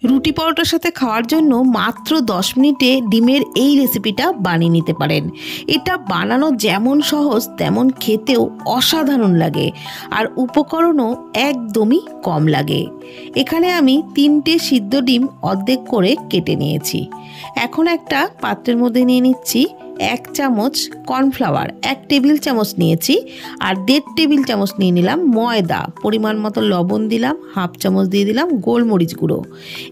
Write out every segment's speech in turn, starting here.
রুটি পরোটার সাথে খাওয়ার জন্য মাত্র 10 মিনিটে ডিমের এই রেসিপিটা বানিয়ে নিতে পারেন। এটা বানানো যেমন সহজ তেমন খেতেও অসাধারণ লাগে, আর উপকরণও একদমই কম লাগে। এখানে আমি 3টে সিদ্ধ ডিম অর্ধেক করে কেটে নিয়েছি। এখন একটা পাত্রের মধ্যে নিয়ে নিচ্ছি 1 চামচ কর্নফ্লাওয়ার, 1 টেবিল চামচ নিয়েছি, আর 1.5 টেবিল চামচ নিয়ে নিলাম ময়দা, পরিমাণ মতো লবণ দিলাম, হাফ চামচ দিয়ে দিলাম গোলমরিচ গুঁড়ো।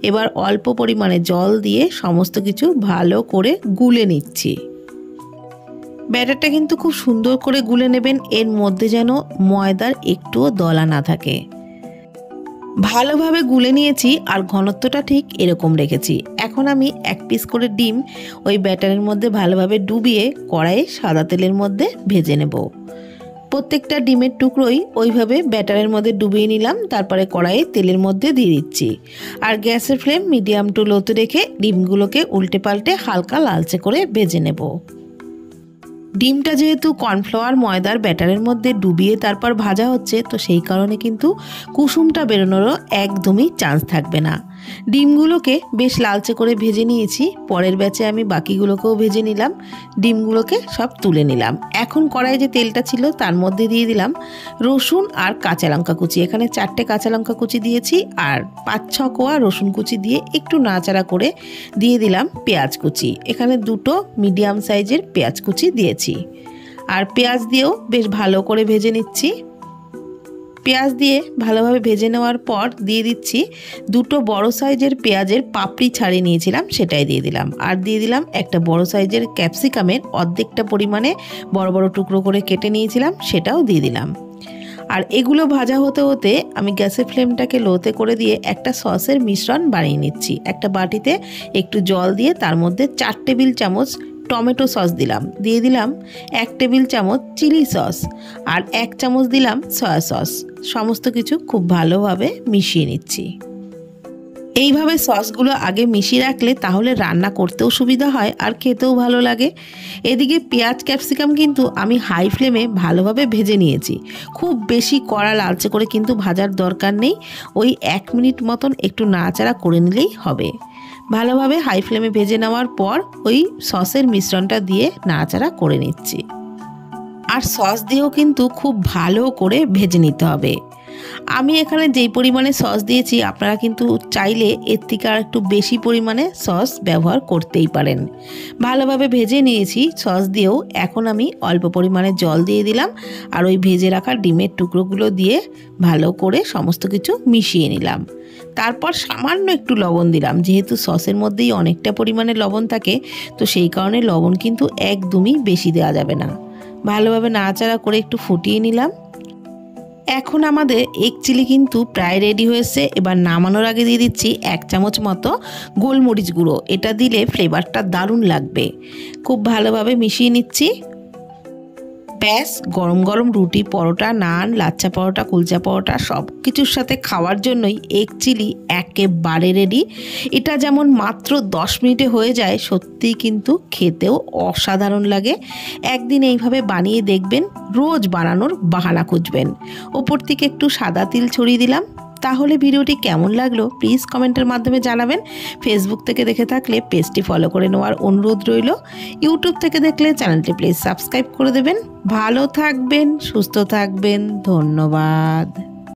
এবার অল্প পরিমাণে জল দিয়ে সমস্ত কিছু ভালো করে গুলে নিচ্ছি। ব্যাটারটা কিন্তু খুব সুন্দর করে গুলে নেবেন, এর মধ্যে যেন ময়দার একটুও দলা না থাকে। ভালোভাবে গুলে নিয়েছি আর ঘনত্বটা ঠিক এরকম রেখেছি। এখন আমি 1 পিস করে ডিম ওই ব্যাটারের মধ্যে ভালোভাবে ডুবিয়ে কড়াইয়ে সাদা তেলের মধ্যে ভেজে নেব। প্রত্যেকটা ডিমের টুকরোই ওইভাবে ব্যাটারের মধ্যে ডুবিয়ে নিলাম, তারপরে কড়াইয়ে তেলের মধ্যে দিয়ে দিচ্ছি। আর গ্যাসের ফ্লেম মিডিয়াম টু লোতে রেখে ডিমগুলোকে উল্টে পাল্টে হালকা লালচে করে ভেজে নেব। ডিমটা যেহেতু কর্নফ্লাওয়ার ময়দার ব্যাটারের মধ্যে ডুবিয়ে তারপর ভাজা হচ্ছে, তো সেই কারণে কিন্তু কুসুমটা বেরোনোরও একদমই চান্স থাকবে না। ডিমগুলোকে বেশ লালচে করে ভেজে নিয়েছি। পরের ব্যাচে আমি বাকিগুলোকেও ভেজে নিলাম। ডিমগুলোকে সব তুলে নিলাম। এখন কড়াইয়ে যে তেলটা ছিল তার মধ্যে দিয়ে দিলাম রসুন আর কাঁচা লঙ্কা কুচি। এখানে 4টে কাঁচা লঙ্কা কুচি দিয়েছি, আর 5-6 কোয়া রসুন কুচি দিয়ে একটু নাড়াচাড়া করে দিয়ে দিলাম পেঁয়াজ কুচি। এখানে 2টো মিডিয়াম সাইজের পেঁয়াজ কুচি দিয়েছি, আর পেঁয়াজ দিয়েও বেশ ভালো করে ভেজে নিচ্ছি। পেঁয়াজ দিয়ে ভালোভাবে ভেজে নেওয়ার পর দিয়ে দিচ্ছি 2টো বড় সাইজের পেঁয়াজের পাপড়ি ছাড়িয়ে নিয়েছিলাম, সেটাই দিয়ে দিলাম। আর দিয়ে দিলাম একটা বড় সাইজের ক্যাপসিকামের অর্ধেকটা পরিমাণে বড় বড় টুকরো করে কেটে নিয়েছিলাম, সেটাও দিয়ে দিলাম। আর এগুলো ভাজা হতে হতে আমি গ্যাসের ফ্লেমটাকে লোতে করে দিয়ে একটা সসের মিশ্রণ বানিয়ে নিচ্ছি। একটা বাটিতে একটু জল দিয়ে তার মধ্যে 4 টেবিল চামচ টমেটো সস দিলাম, দিয়ে দিলাম 1 টেবিল চামচ চিলি সস, আর 1 চামচ দিলাম সয়া সস। সমস্ত কিছু খুব ভালোভাবে মিশিয়ে নিচ্ছি। এইভাবে সসগুলো আগে মিশিয়ে রাখলে তাহলে রান্না করতেও সুবিধা হয় আর খেতেও ভালো লাগে। এদিকে পেঁয়াজ ক্যাপসিকাম কিন্তু আমি হাই ফ্লেমে ভালোভাবে ভেজে নিয়েছি। খুব বেশি কড়া লালচে করে কিন্তু ভাজার দরকার নেই, ওই 1 মিনিট মতন একটু নাড়াচাড়া করে নিলেই হবে। ভালোভাবে হাই ফ্লেমে ভেজে নেওয়ার পর ওই সসের মিশ্রণটা দিয়ে নাড়াচাড়া করে নিচ্ছি। আর সস দিয়েও কিন্তু খুব ভালো করে ভেজে নিতে হবে। আমি এখানে যেই পরিমাণে সস দিয়েছি আপনারা কিন্তু চাইলে এর থেকে আর একটু বেশি পরিমাণে সস ব্যবহার করতেই পারেন। ভালোভাবে ভেজে নিয়েছি সস দিয়েও। এখন আমি অল্প পরিমাণে জল দিয়ে দিলাম, আর ওই ভেজে রাখা ডিমের টুকরোগুলো দিয়ে ভালো করে সমস্ত কিছু মিশিয়ে নিলাম। তারপর সামান্য একটু লবণ দিলাম, যেহেতু সসের মধ্যেই অনেকটা পরিমাণে লবণ থাকে, তো সেই কারণে লবণ কিন্তু একদমই বেশি দেওয়া যাবে না। ভালোভাবে নাড়াচাড়া করে একটু ফুটিয়ে নিলাম। এখন আমাদের এগ চিলি কিন্তু প্রায় রেডি হয়েছে। এবার নামানোর আগে দিয়ে দিচ্ছি 1 চামচ মতো গোলমরিচ গুঁড়ো। এটা দিলে ফ্লেভারটা দারুণ লাগবে। খুব ভালোভাবে মিশিয়ে নিচ্ছি। ব্যাস, গরম গরম রুটি, পরোটা, নান, লাচ্ছা পরোটা, কুলচা পরোটা সব কিছুর সাথে খাওয়ার জন্যই এগ চিলি একেবারে রেডি। এটা যেমন মাত্র 10 মিনিটে হয়ে যায়, সত্যিই কিন্তু খেতেও অসাধারণ লাগে। একদিন এইভাবে বানিয়ে দেখবেন, রোজ বানানোর বাহানা খুঁজবেন। ওপর থেকে একটু সাদা তিল ছড়িয়ে দিলাম। তাহলে ভিডিওটি কেমন লাগলো প্লিজ কমেন্টের মাধ্যমে জানাবেন। ফেসবুক থেকে দেখে থাকলে পেজটি ফলো করে নেওয়ার অনুরোধ রইল। ইউটিউব থেকে দেখলে চ্যানেলটি প্লিজ সাবস্ক্রাইব করে দেবেন। ভালো থাকবেন, সুস্থ থাকবেন, ধন্যবাদ।